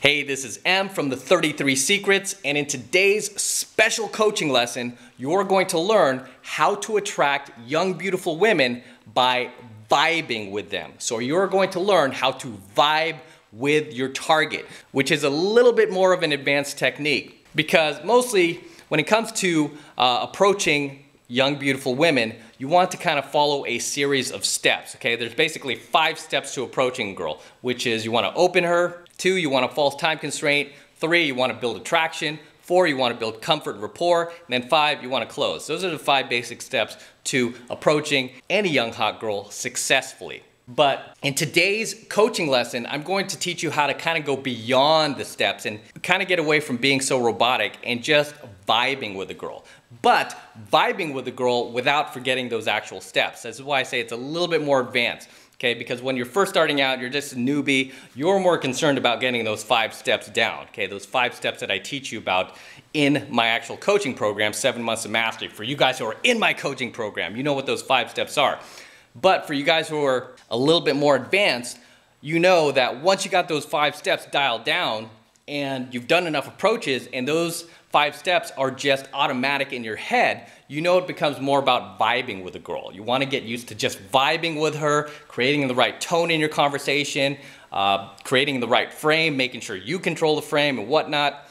Hey, this is M from the 33 Secrets, and in today's special coaching lesson, you're going to learn how to attract young, beautiful women by vibing with them. So you're going to learn how to vibe with your target, which is a little bit more of an advanced technique, because mostly when it comes to approaching young, beautiful women, you want to kind of follow a series of steps, okay? There's basically 5 steps to approaching a girl, which is you want to open her, 2, you want a false time constraint, 3, you want to build attraction, 4, you want to build comfort and rapport, and then 5, you want to close. Those are the 5 basic steps to approaching any young hot girl successfully. But in today's coaching lesson, I'm going to teach you how to kind of go beyond the steps and kind of get away from being so robotic and just vibing with a girl. But vibing with a girl without forgetting those actual steps. This is why I say it's a little bit more advanced. Okay, because when you're first starting out, you're just a newbie, you're more concerned about getting those 5 steps down. Okay, those 5 steps that I teach you about in my actual coaching program, 7 Months of Mastery. For you guys who are in my coaching program, you know what those 5 steps are. But for you guys who are a little bit more advanced, you know that once you got those 5 steps dialed down and you've done enough approaches and those 5 steps are just automatic in your head, you know it becomes more about vibing with a girl. You want to get used to just vibing with her, creating the right tone in your conversation, creating the right frame, making sure you control the frame and whatnot,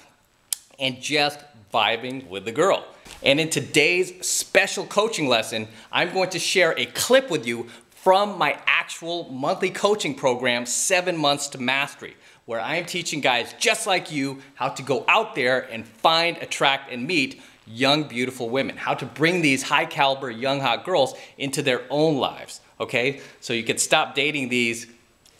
and just vibing with the girl. And in today's special coaching lesson, I'm going to share a clip with you from my actual monthly coaching program, 7 Months to Mastery, where I am teaching guys just like you how to go out there and find, attract, and meet young, beautiful women, how to bring these high caliber young hot girls into their own lives, okay? So you can stop dating these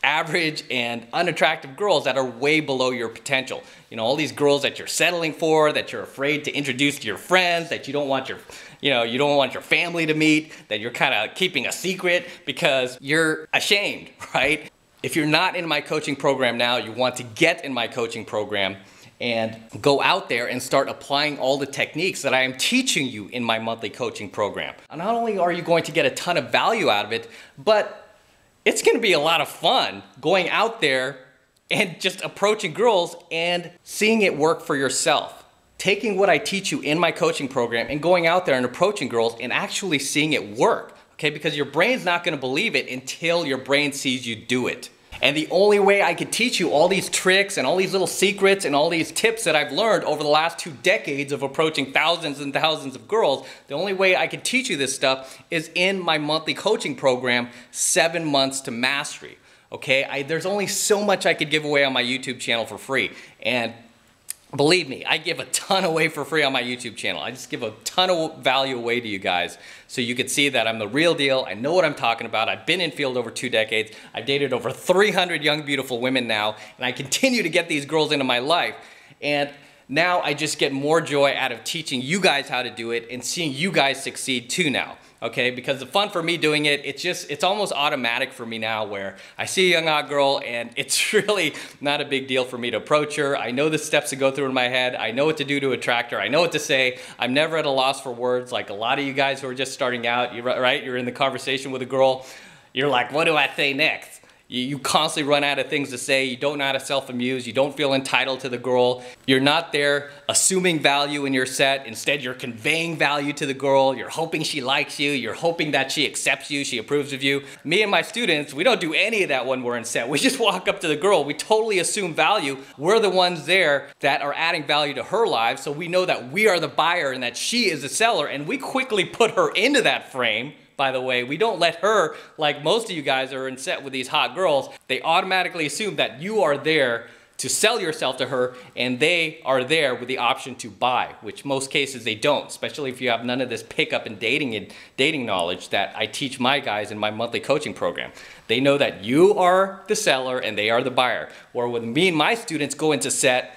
average and unattractive girls that are way below your potential. You know, all these girls that you're settling for, that you're afraid to introduce to your friends, that you don't want your, you don't want your family to meet, that you're kind of keeping a secret because you're ashamed, right? If you're not in my coaching program now, you want to get in my coaching program and go out there and start applying all the techniques that I am teaching you in my monthly coaching program. And not only are you going to get a ton of value out of it, but it's going to be a lot of fun going out there and just approaching girls and seeing it work for yourself. Taking what I teach you in my coaching program and going out there and approaching girls and actually seeing it work. Okay, because your brain's not going to believe it until your brain sees you do it. And the only way I could teach you all these tricks and all these little secrets and all these tips that I've learned over the last 2 decades of approaching thousands and thousands of girls, the only way I could teach you this stuff is in my monthly coaching program, 7 Months to Mastery. Okay, there's only so much I could give away on my YouTube channel for free. And believe me, I give a ton away for free on my YouTube channel. I just give a ton of value away to you guys so you can see that I'm the real deal. I know what I'm talking about. I've been in field over 2 decades. I've dated over 300 young, beautiful women now, and I continue to get these girls into my life. And now I just get more joy out of teaching you guys how to do it and seeing you guys succeed too now. Okay, because the fun for me doing it, it's almost automatic for me now where I see a young hot girl and it's really not a big deal for me to approach her. I know the steps to go through in my head. I know what to do to attract her. I know what to say. I'm never at a loss for words like a lot of you guys who are just starting out, right? You're in the conversation with a girl. You're like, what do I say next? You constantly run out of things to say. You don't know how to self-amuse. You don't feel entitled to the girl. You're not there assuming value in your set. Instead, you're conveying value to the girl. You're hoping she likes you. You're hoping that she accepts you, she approves of you. Me and my students, we don't do any of that when we're in set. We just walk up to the girl. We totally assume value. We're the ones there that are adding value to her life, so we know that we are the buyer and that she is the seller, and we quickly put her into that frame. By the way, we don't let her, like most of you guys are in set with these hot girls, they automatically assume that you are there to sell yourself to her and they are there with the option to buy, which most cases they don't, especially if you have none of this pickup and dating knowledge that I teach my guys in my monthly coaching program. They know that you are the seller and they are the buyer. Or when me and my students go into set,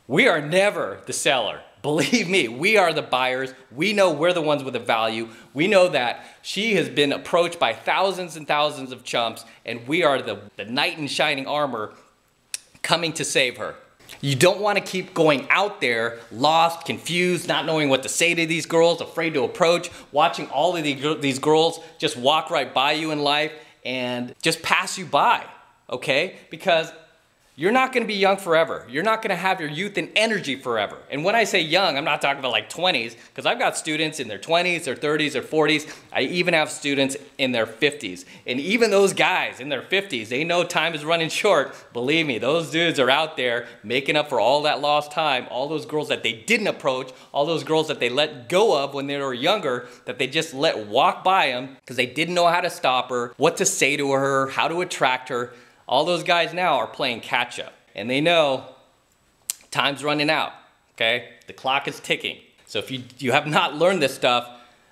we are never the seller. Believe me, we are the buyers. We know we're the ones with the value. We know that she has been approached by thousands and thousands of chumps, and we are the knight in shining armor coming to save her. You don't want to keep going out there lost, confused, not knowing what to say to these girls, afraid to approach, watching all of these girls just walk right by you in life and just pass you by, okay? Because you're not gonna be young forever. You're not gonna have your youth and energy forever. And when I say young, I'm not talking about like 20s, because I've got students in their 20s, their 30s, their 40s. I even have students in their 50s. And even those guys in their 50s, they know time is running short. Believe me, those dudes are out there making up for all that lost time, all those girls that they didn't approach, all those girls that they let go of when they were younger, that they just let walk by them because they didn't know how to stop her, what to say to her, how to attract her. All those guys now are playing catch up, and they know time's running out, okay? The clock is ticking. So if you have not learned this stuff,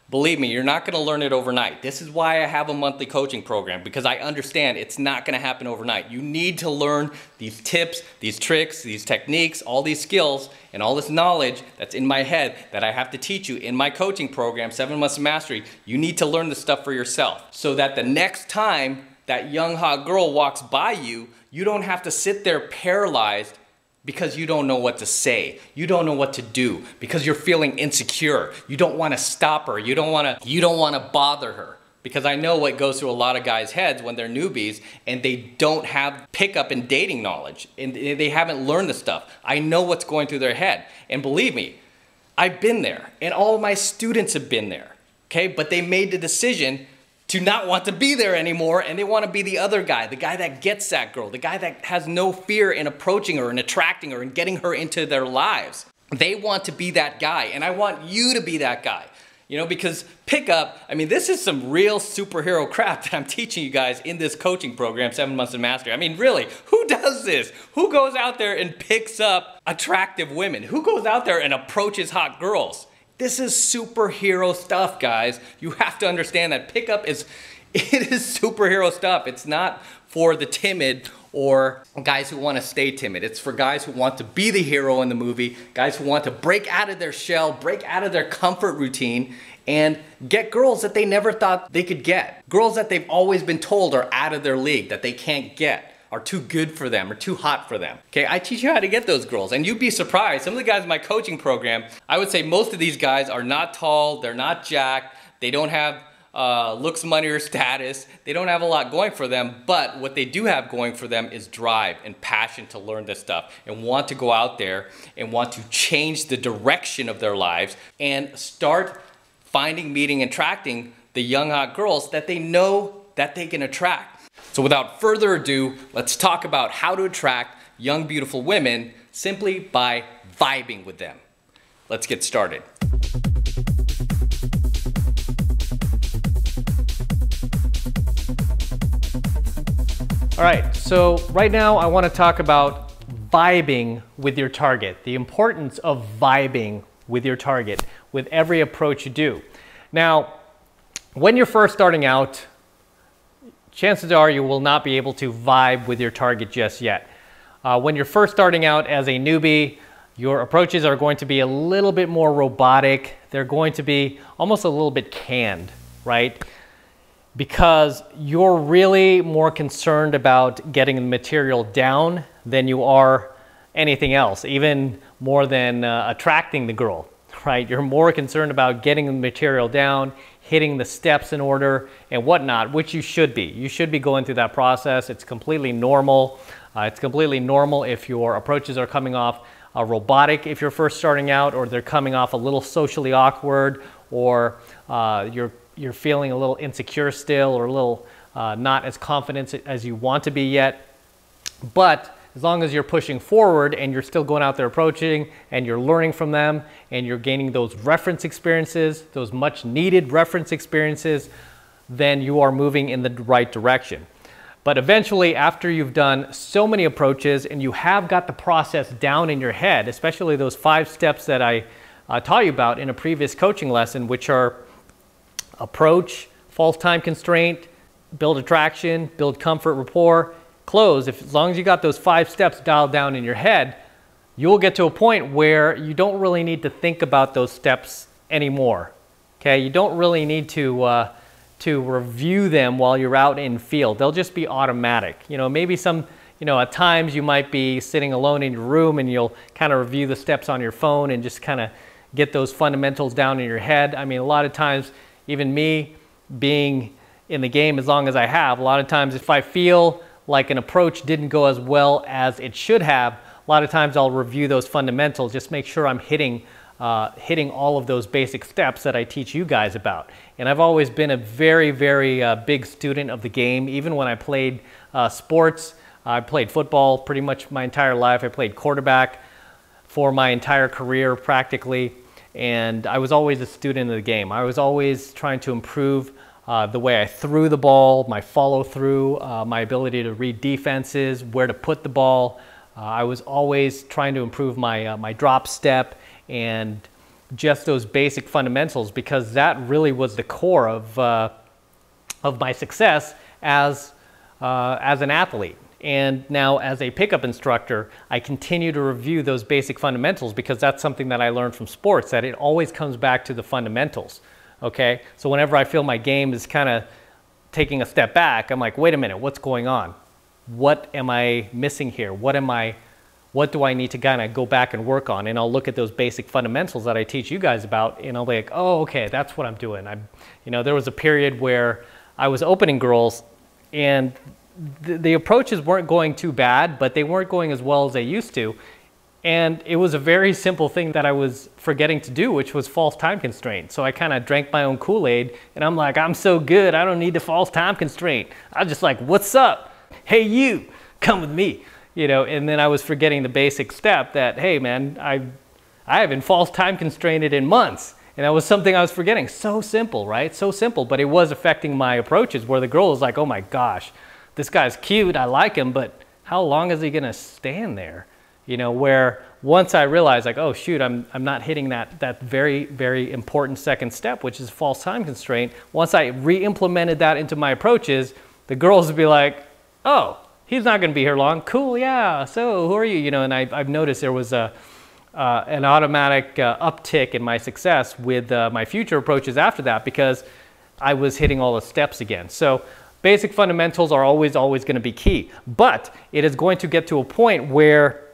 believe me, you're not gonna learn it overnight. This is why I have a monthly coaching program, because I understand it's not gonna happen overnight. You need to learn these tips, these tricks, these techniques, all these skills, and all this knowledge that's in my head that I have to teach you in my coaching program, 7 Months of Mastery. You need to learn this stuff for yourself so that the next time that young hot girl walks by you, you don't have to sit there paralyzed because you don't know what to say. You don't know what to do because you're feeling insecure. You don't want to stop her. You don't want to bother her. Because I know what goes through a lot of guys' heads when they're newbies and they don't have pickup and dating knowledge and they haven't learned the stuff. I know what's going through their head. And believe me, I've been there and all of my students have been there. Okay, but they made the decision to not want to be there anymore, and they want to be the other guy, the guy that gets that girl, the guy that has no fear in approaching her and attracting her and getting her into their lives. They want to be that guy, and I want you to be that guy. You know, because pickup, I mean, this is some real superhero crap that I'm teaching you guys in this coaching program, 7 Months of Mastery. I mean, really, who does this? Who goes out there and picks up attractive women? Who goes out there and approaches hot girls? This is superhero stuff, guys. You have to understand that pickup is superhero stuff. It's not for the timid or guys who want to stay timid. It's for guys who want to be the hero in the movie, guys who want to break out of their shell, break out of their comfort routine, and get girls that they never thought they could get. Girls that they've always been told are out of their league, that they can't get, are too good for them, or too hot for them. Okay, I teach you how to get those girls, and you'd be surprised. Some of the guys in my coaching program, I would say most of these guys are not tall, they're not jacked, they don't have looks, money, or status. They don't have a lot going for them, but what they do have going for them is drive and passion to learn this stuff and want to go out there and want to change the direction of their lives and start finding, meeting, and attracting the young hot girls that they know that they can attract. So without further ado, let's talk about how to attract young, beautiful women simply by vibing with them. Let's get started. All right, so right now I want to talk about vibing with your target, the importance of vibing with your target with every approach you do. Now, when you're first starting out, chances are you will not be able to vibe with your target just yet. When you're first starting out as a newbie, your approaches are going to be a little bit more robotic. They're going to be almost a little bit canned, right? Because you're really more concerned about getting the material down than you are anything else, even more than attracting the girl, right? You're more concerned about getting the material down, hitting the steps in order and whatnot, which you should be. You should be going through that process. It's completely normal. It's completely normal if your approaches are coming off robotic if you're first starting out, or they're coming off a little socially awkward, or you're feeling a little insecure still, or a little not as confident as you want to be yet. But as long as you're pushing forward and you're still going out there approaching and you're learning from them and you're gaining those reference experiences, those much needed reference experiences, then you are moving in the right direction. But eventually, after you've done so many approaches and you have got the process down in your head, especially those 5 steps that I taught you about in a previous coaching lesson, which are approach, false time constraint, build attraction, build comfort, rapport, close. As long as you got those 5 steps dialed down in your head, you will get to a point where you don't really need to think about those steps anymore. Okay, you don't really need to review them while you're out in field. They'll just be automatic. You know, maybe at times you might be sitting alone in your room and you'll kind of review the steps on your phone and just kind of get those fundamentals down in your head. I mean, a lot of times, even me being in the game as long as I have, a lot of times if I feel like an approach didn't go as well as it should have, a lot of times I'll review those fundamentals, just make sure I'm hitting all of those basic steps that I teach you guys about. And I've always been a very, very big student of the game. Even when I played sports, I played football pretty much my entire life. I played quarterback for my entire career practically. And I was always a student of the game. I was always trying to improve the way I threw the ball, my follow through, my ability to read defenses, where to put the ball. I was always trying to improve my drop step and just those basic fundamentals, because that really was the core of my success as an athlete. And now as a pickup instructor, I continue to review those basic fundamentals, because that's something that I learned from sports, that it always comes back to the fundamentals, okay? So whenever I feel my game is kind of taking a step back, I'm like, wait a minute, what's going on? What am I missing here? What do I need to kind of go back and work on? And I'll look at those basic fundamentals that I teach you guys about, and I'll be like, oh, okay, that's what I'm doing. There was a period where I was opening girls, and the approaches weren't going too bad, but they weren't going as well as they used to. And it was a very simple thing that I was forgetting to do, which was false time constraint. So I kind of drank my own Kool-Aid, and I'm like, I'm so good, I don't need the false time constraint. I was just like, what's up? Hey, you, come with me. And then I was forgetting the basic step that, hey man, I haven't false time constrained in months. And that was something I was forgetting. So simple, right? So simple, but it was affecting my approaches, where the girl was like, oh my gosh, this guy's cute, I like him, but how long is he gonna stand there? Where once I realized, like, oh shoot, I'm not hitting that very, very important second step, which is false time constraint. Once I re-implemented that into my approaches, the girls would be like, oh, he's not gonna be here long. Cool, yeah, so who are you? And I've noticed there was an automatic uptick in my success with my future approaches after that, because I was hitting all the steps again. So basic fundamentals are always going to be key, but it is going to get to a point where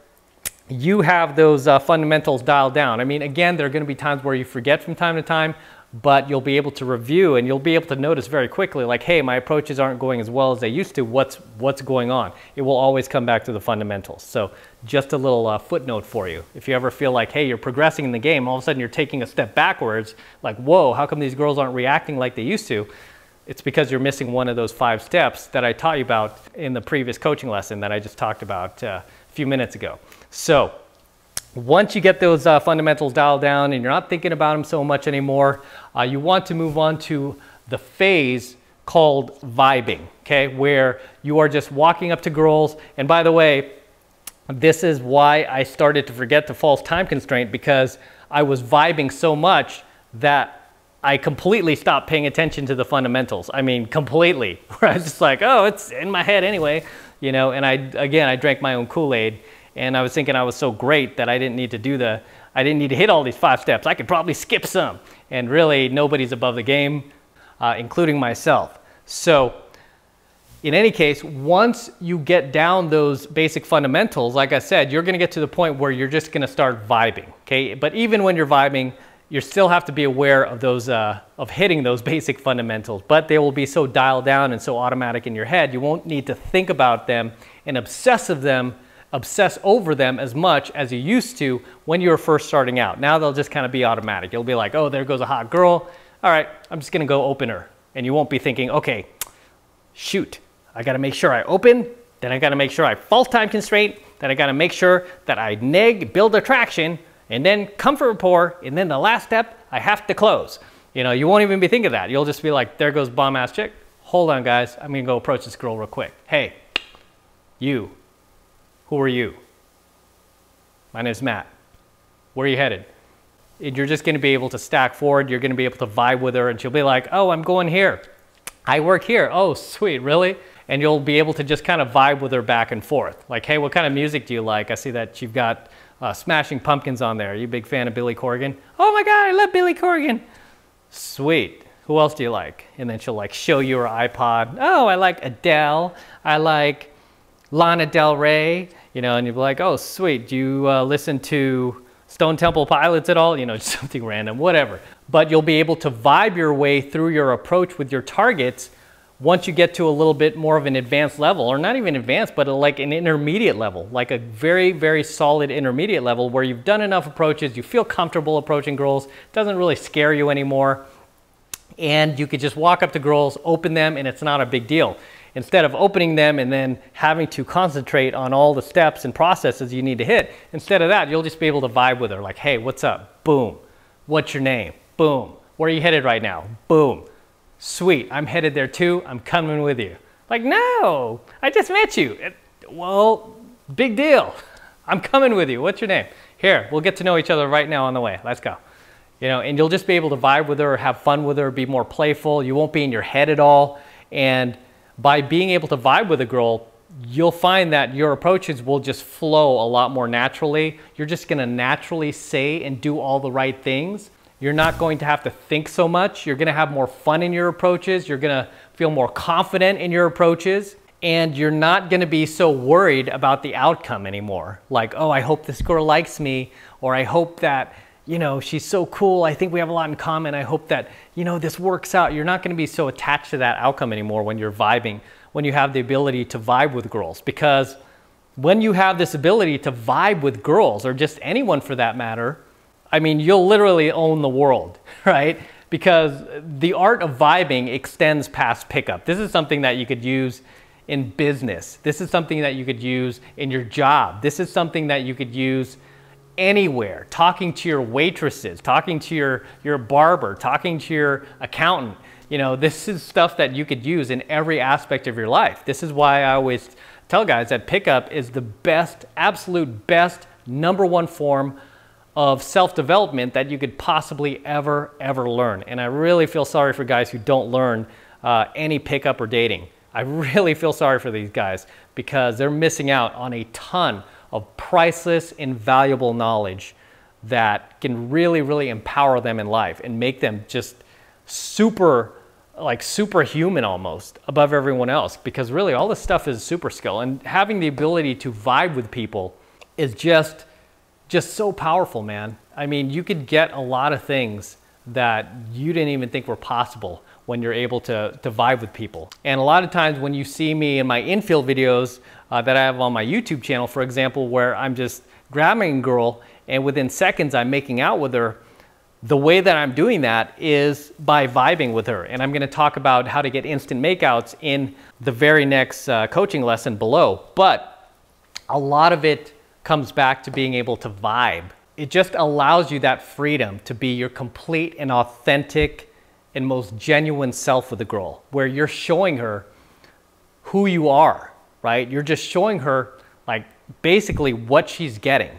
you have those fundamentals dialed down. I mean, again, there are going to be times where you forget from time to time, but you'll be able to review, and you'll be able to notice very quickly, like, hey, my approaches aren't going as well as they used to. What's going on? It will always come back to the fundamentals. So just a little footnote for you. If you ever feel like, hey, you're progressing in the game, all of a sudden you're taking a step backwards, like, whoa, how come these girls aren't reacting like they used to? It's because you're missing one of those 5 steps that I taught you about in the previous coaching lesson that I just talked about a few minutes ago. So once you get those fundamentals dialed down and you're not thinking about them so much anymore, you want to move on to the phase called vibing, okay? Where you are just walking up to girls. And by the way, this is why I started to forget the false time constraint, because I was vibing so much that I completely stopped paying attention to the fundamentals. I mean, completely. Where I was just like, oh, it's in my head anyway, and I drank my own Kool-Aid, and I was thinking I was so great that I didn't need to hit all these 5 steps. I could probably skip some. And really, nobody's above the game, including myself. So in any case, once you get down those basic fundamentals, like I said, you're gonna get to the point where you're just gonna start vibing, okay? But even when you're vibing, you still have to be aware of those, of hitting those basic fundamentals, but they will be so dialed down and so automatic in your head, you won't need to think about them and obsess over them as much as you used to when you were first starting out. Now they'll just kind of be automatic. You'll be like, oh, there goes a hot girl. All right, I'm just gonna go open her. And you won't be thinking, okay, shoot, I gotta make sure I open, then I gotta make sure I false time constraint, then I gotta make sure that I build attraction, and then comfort rapport, and then the last step, I have to close. You won't even be thinking of that. You'll just be like, there goes bomb ass chick. Hold on guys, I'm gonna go approach this girl real quick. Hey, you, who are you? My name's Matt. Where are you headed? And you're just gonna be able to stack forward, you're gonna be able to vibe with her, and she'll be like, oh, I'm going here. I work here. Oh, sweet, really? And you'll be able to just kind of vibe with her back and forth. Like, hey, what kind of music do you like? I see that you've got Smashing Pumpkins on there. Are you a big fan of Billy Corgan? Oh my God, I love Billy Corgan. Sweet. Who else do you like? And then she'll like show you her iPod. Oh, I like Adele. I like Lana Del Rey. And you'll be like, oh, sweet. Do you listen to Stone Temple Pilots at all? Just something random, whatever. But you'll be able to vibe your way through your approach with your targets once you get to a little bit more of an advanced level, or not even advanced, but like an intermediate level, like a very, very solid intermediate level where you've done enough approaches, you feel comfortable approaching girls, it doesn't really scare you anymore, and you could just walk up to girls, open them, and it's not a big deal. Instead of opening them and then having to concentrate on all the steps and processes you need to hit, instead of that, you'll just be able to vibe with her. Like, hey, what's up? Boom. What's your name? Boom. Where are you headed right now? Boom. Sweet, I'm headed there too. I'm coming with you. Like, no, I just met you. Well, big deal. I'm coming with you. What's your name? Here, we'll get to know each other right now on the way. Let's go. You know, and you'll just be able to vibe with her, have fun with her, be more playful. You won't be in your head at all. And by being able to vibe with a girl, you'll find that your approaches will just flow a lot more naturally. You're just gonna naturally say and do all the right things. You're not going to have to think so much. You're gonna have more fun in your approaches. You're gonna feel more confident in your approaches. And you're not gonna be so worried about the outcome anymore. Like, oh, I hope this girl likes me, or I hope that, you know, she's so cool. I think we have a lot in common. I hope that, you know, this works out. You're not going to be so attached to that outcome anymore when you're vibing, when you have the ability to vibe with girls. Because when you have this ability to vibe with girls, or just anyone for that matter, I mean, you'll literally own the world, right? Because the art of vibing extends past pickup. This is something that you could use in business. This is something that you could use in your job. This is something that you could use anywhere, talking to your waitresses, talking to your barber, talking to your accountant. You know, this is stuff that you could use in every aspect of your life. This is why I always tell guys that pickup is the best, absolute best, #1 form of self-development that you could possibly ever learn. And I really feel sorry for guys who don't learn any pickup or dating. I really feel sorry for these guys because they're missing out on a ton of priceless, invaluable knowledge that can really empower them in life and make them just superhuman almost above everyone else, because really all this stuff is super skill, and having the ability to vibe with people is just so powerful, man. I mean, you could get a lot of things that you didn't even think were possible when you're able to vibe with people. And a lot of times when you see me in my infield videos that I have on my YouTube channel, for example, where I'm just grabbing a girl and within seconds I'm making out with her, the way that I'm doing that is by vibing with her. And I'm gonna talk about how to get instant makeouts in the very next coaching lesson below. But a lot of it comes back to being able to vibe. It just allows you that freedom to be your complete and authentic and most genuine self with a girl, where you're showing her who you are, right? You're just showing her like basically what she's getting,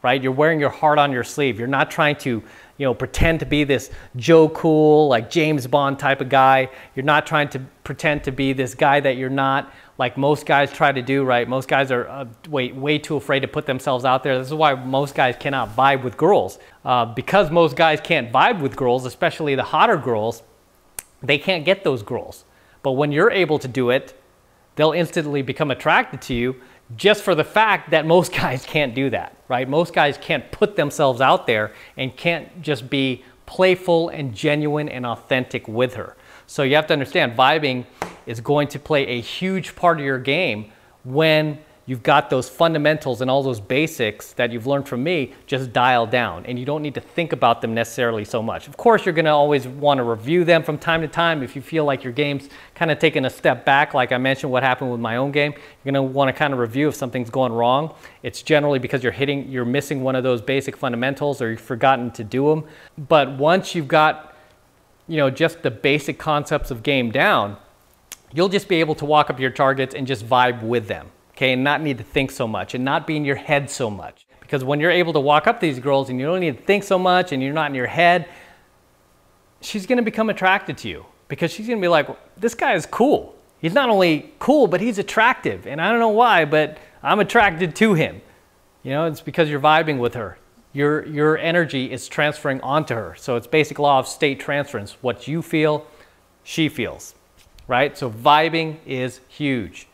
right? You're wearing your heart on your sleeve. You're not trying to, you know, pretend to be this Joe Cool, like James Bond type of guy. You're not trying to pretend to be this guy that you're not, like most guys try to do, right? Most guys are way too afraid to put themselves out there. This is why most guys cannot vibe with girls. Because most guys can't vibe with girls, especially the hotter girls, they can't get those girls. But when you're able to do it, they'll instantly become attracted to you just for the fact that most guys can't do that, right? Most guys can't put themselves out there and can't just be playful and genuine and authentic with her. So you have to understand, vibing is going to play a huge part of your game when you've got those fundamentals and all those basics that you've learned from me just dialed down, and you don't need to think about them necessarily so much. Of course, you're gonna always wanna review them from time to time. If you feel like your game's kind of taking a step back, like I mentioned what happened with my own game, you're gonna wanna kind of review if something's going wrong. It's generally because you're missing one of those basic fundamentals or you've forgotten to do them. But once you've got, you know, just the basic concepts of game down, you'll just be able to walk up to your targets and just vibe with them, okay? And not need to think so much and not be in your head so much. Because when you're able to walk up to these girls and you don't need to think so much and you're not in your head, she's gonna become attracted to you because she's gonna be like, this guy is cool. He's not only cool, but he's attractive. And I don't know why, but I'm attracted to him. You know, it's because you're vibing with her. Your energy is transferring onto her. So it's basic law of state transference. What you feel, she feels, right? So vibing is huge.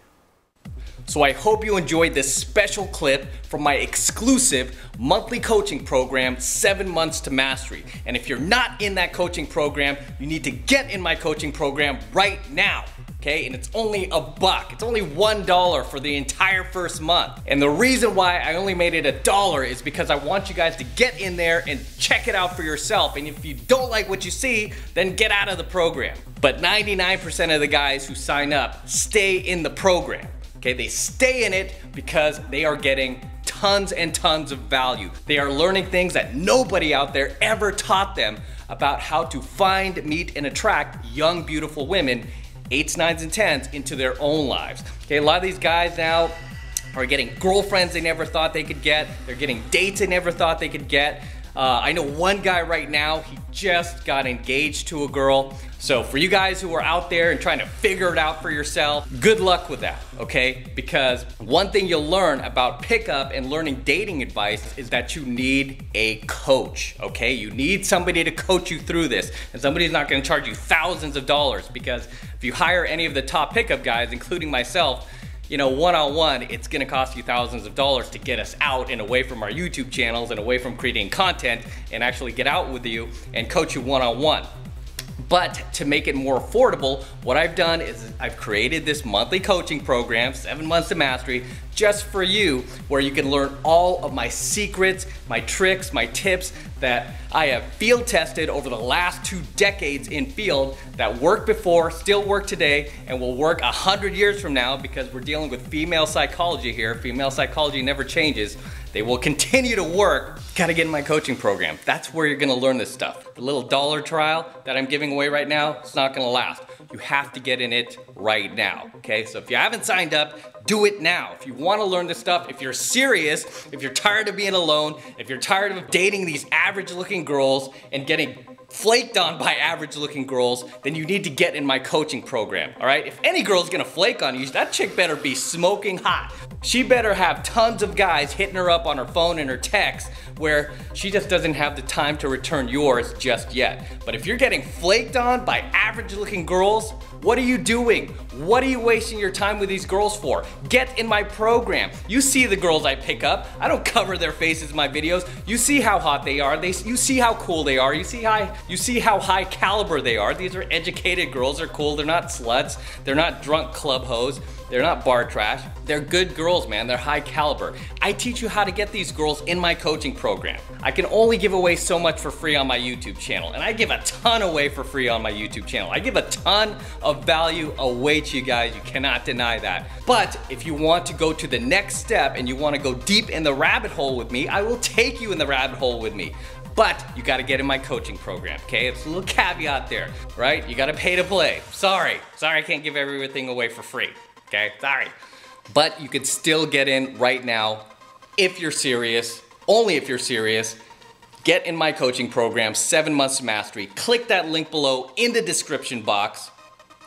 So I hope you enjoyed this special clip from my exclusive monthly coaching program, 7 Months to Mastery. And if you're not in that coaching program, you need to get in my coaching program right now. Okay, and it's only $1. It's only $1 for the entire first month. And the reason why I only made it $1 is because I want you guys to get in there and check it out for yourself. And if you don't like what you see, then get out of the program. But 99% of the guys who sign up stay in the program. Okay, they stay in it because they are getting tons and tons of value. They are learning things that nobody out there ever taught them about how to find, meet, and attract young, beautiful women, 8s, 9s, and 10s into their own lives. Okay, a lot of these guys now are getting girlfriends they never thought they could get. They're getting dates they never thought they could get. I know one guy right now, he just got engaged to a girl. So for you guys who are out there and trying to figure it out for yourself, good luck with that, okay? Because one thing you'll learn about pickup and learning dating advice is that you need a coach, okay? You need somebody to coach you through this. And somebody's not gonna charge you thousands of dollars, because if you hire any of the top pickup guys, including myself, you know, one-on-one, it's gonna cost you thousands of dollars to get us out and away from our YouTube channels and away from creating content and actually get out with you and coach you one-on-one. But to make it more affordable, what I've done is I've created this monthly coaching program, 7 Months to Mastery, just for you, where you can learn all of my secrets, my tricks, my tips that I have field tested over the last 2 decades in field that worked before, still work today, and will work 100 years from now, because we're dealing with female psychology here. Female psychology never changes. They will continue to work. Gotta get in my coaching program. That's where you're gonna learn this stuff. The little $1 trial that I'm giving away right now, it's not gonna last. You have to get in it right now, okay? So if you haven't signed up, do it now. If you wanna learn this stuff, if you're serious, if you're tired of being alone, if you're tired of dating these average looking girls and getting flaked on by average looking girls, then you need to get in my coaching program, all right? If any girl's gonna flake on you, that chick better be smoking hot. She better have tons of guys hitting her up on her phone and her text where she just doesn't have the time to return yours just yet. But if you're getting flaked on by average looking girls, what are you doing? What are you wasting your time with these girls for? Get in my program. You see the girls I pick up. I don't cover their faces in my videos. You see how hot they are. You see how cool they are. You see how high caliber they are. These are educated girls. They're cool. They're not sluts. They're not drunk club hoes. They're not bar trash. They're good girls, man. They're high caliber. I teach you how to get these girls in my coaching program. I can only give away so much for free on my YouTube channel, and I give a ton away for free on my YouTube channel. I give a ton of value away to you guys. You cannot deny that. But if you want to go to the next step and you want to go deep in the rabbit hole with me, I will take you in the rabbit hole with me. But you gotta get in my coaching program, okay? It's a little caveat there, right? You gotta pay to play. Sorry I can't give everything away for free, okay? Sorry. But you can still get in right now if you're serious, only if you're serious. Get in my coaching program, 7 Months to Mastery. Click that link below in the description box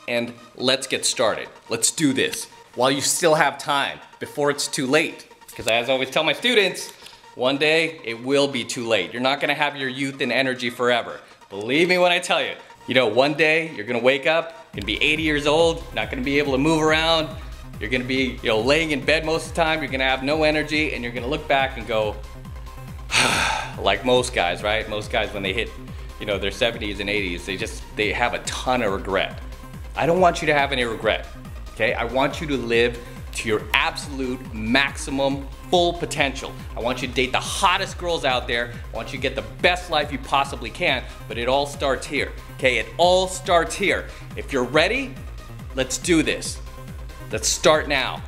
and let's get started. Let's do this while you still have time, before it's too late. Because as I always tell my students, one day it will be too late. You're not gonna have your youth and energy forever. Believe me when I tell you. You know, one day you're gonna wake up, you're gonna be 80 years old, not gonna be able to move around. You're gonna be, laying in bed most of the time. You're gonna have no energy, and you're gonna look back and go, like most guys, right? Most guys, when they hit, their 70s and 80s, they have a ton of regret. I don't want you to have any regret, okay? I want you to live to your absolute maximum full potential. I want you to date the hottest girls out there. I want you to get the best life you possibly can, but it all starts here, okay? It all starts here. If you're ready, let's do this. Let's start now.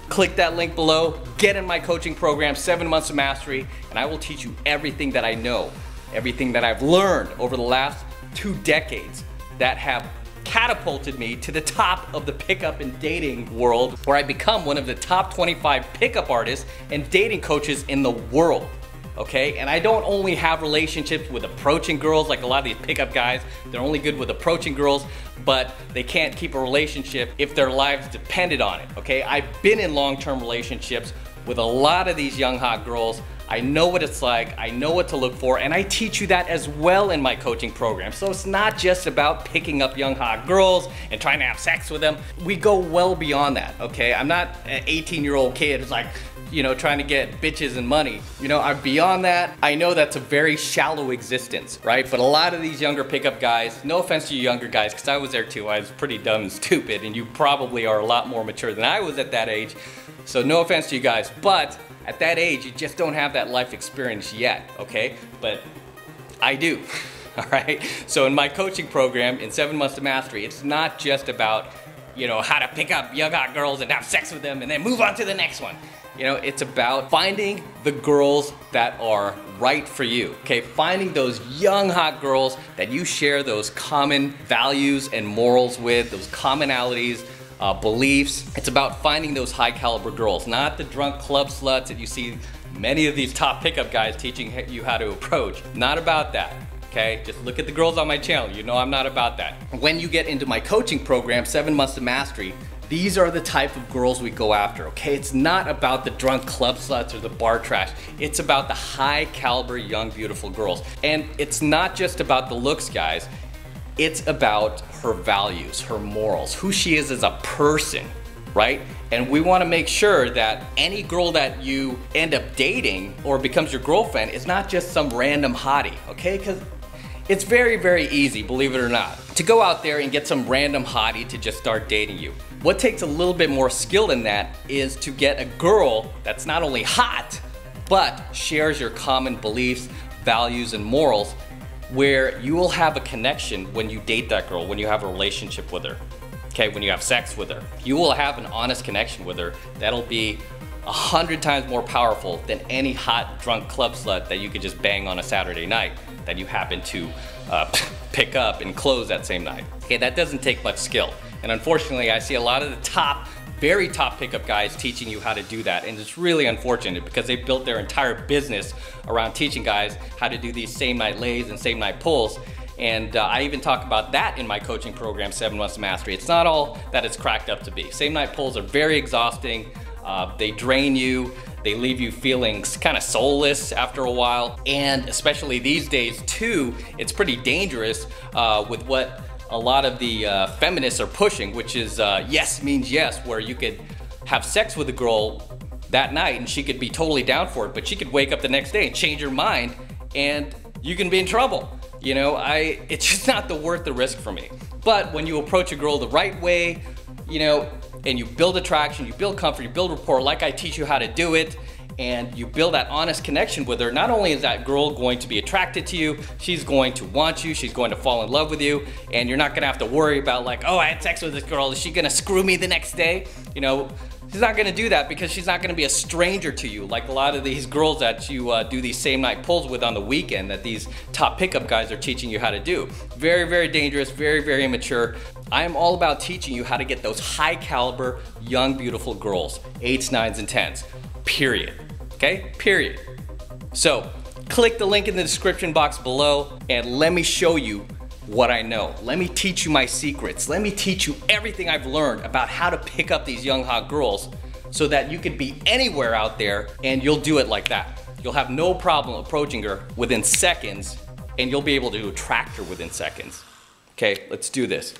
Click that link below, get in my coaching program, 7 Months to Mastery, and I will teach you everything that I know, everything that I've learned over the last 2 decades that have catapulted me to the top of the pickup and dating world, where I become one of the top 25 pickup artists and dating coaches in the world. Okay, and I don't only have relationships with approaching girls like a lot of these pickup guys. They're only good with approaching girls, but they can't keep a relationship if their lives depended on it. Okay, I've been in long-term relationships with a lot of these young hot girls. I know what it's like, I know what to look for, and I teach you that as well in my coaching program. So it's not just about picking up young hot girls and trying to have sex with them. We go well beyond that, okay? I'm not an 18-year-old kid who's like, trying to get bitches and money. I'm beyond that. I know that's a very shallow existence, right? But a lot of these younger pickup guys, no offense to you younger guys, because I was there too, I was pretty dumb and stupid, and you probably are a lot more mature than I was at that age. So no offense to you guys, but at that age, you just don't have that life experience yet, okay? But I do, all right? So in my coaching program, in 7 Months to Mastery, it's not just about, how to pick up young hot girls and have sex with them and then move on to the next one. It's about finding the girls that are right for you, okay? Finding those young hot girls that you share those common values and morals with, those commonalities, beliefs. It's about finding those high caliber girls, not the drunk club sluts that you see many of these top pickup guys teaching you how to approach. Not about that, okay? Just look at the girls on my channel. I'm not about that. When you get into my coaching program, 7 Months to Mastery, these are the type of girls we go after, okay? It's not about the drunk club sluts or the bar trash. It's about the high caliber, young, beautiful girls. And it's not just about the looks, guys. It's about her values, her morals, who she is as a person, right? And we want to make sure that any girl that you end up dating or becomes your girlfriend is not just some random hottie, okay? Because it's very, very easy, believe it or not, to go out there and get some random hottie to just start dating you. What takes a little bit more skill than that is to get a girl that's not only hot, but shares your common beliefs, values, and morals, where you will have a connection when you date that girl, when you have a relationship with her, okay, when you have sex with her. You will have an honest connection with her that'll be 100 times more powerful than any hot drunk club slut that you could just bang on a Saturday night that you happen to pick up and close that same night. Okay, that doesn't take much skill. And unfortunately, I see a lot of the very top pickup guys teaching you how to do that, and it's really unfortunate because they built their entire business around teaching guys how to do these same night lays and same night pulls. And I even talk about that in my coaching program, 7 Months to Mastery. It's not all that it's cracked up to be. Same night pulls are very exhausting. They drain you. They leave you feeling kind of soulless after a while. And especially these days too, it's pretty dangerous with what a lot of the feminists are pushing, which is yes means yes, where you could have sex with a girl that night and she could be totally down for it, but she could wake up the next day and change her mind and you can be in trouble. It's just not worth the risk for me. But when you approach a girl the right way, and you build attraction, you build comfort, you build rapport like I teach you how to do it, and you build that honest connection with her, not only is that girl going to be attracted to you, she's going to want you, she's going to fall in love with you, and you're not gonna have to worry about like, oh, I had sex with this girl, is she gonna screw me the next day? She's not gonna do that because she's not gonna be a stranger to you like a lot of these girls that you do these same night pulls with on the weekend that these top pickup guys are teaching you how to do. Very, very dangerous, very, very immature. I am all about teaching you how to get those high caliber, young, beautiful girls, 8s, 9s, and 10s, period, okay, period. So click the link in the description box below and let me show you what I know. Let me teach you my secrets. Let me teach you everything I've learned about how to pick up these young hot girls so that you could be anywhere out there and you'll do it like that. You'll have no problem approaching her within seconds and you'll be able to attract her within seconds. Okay, let's do this.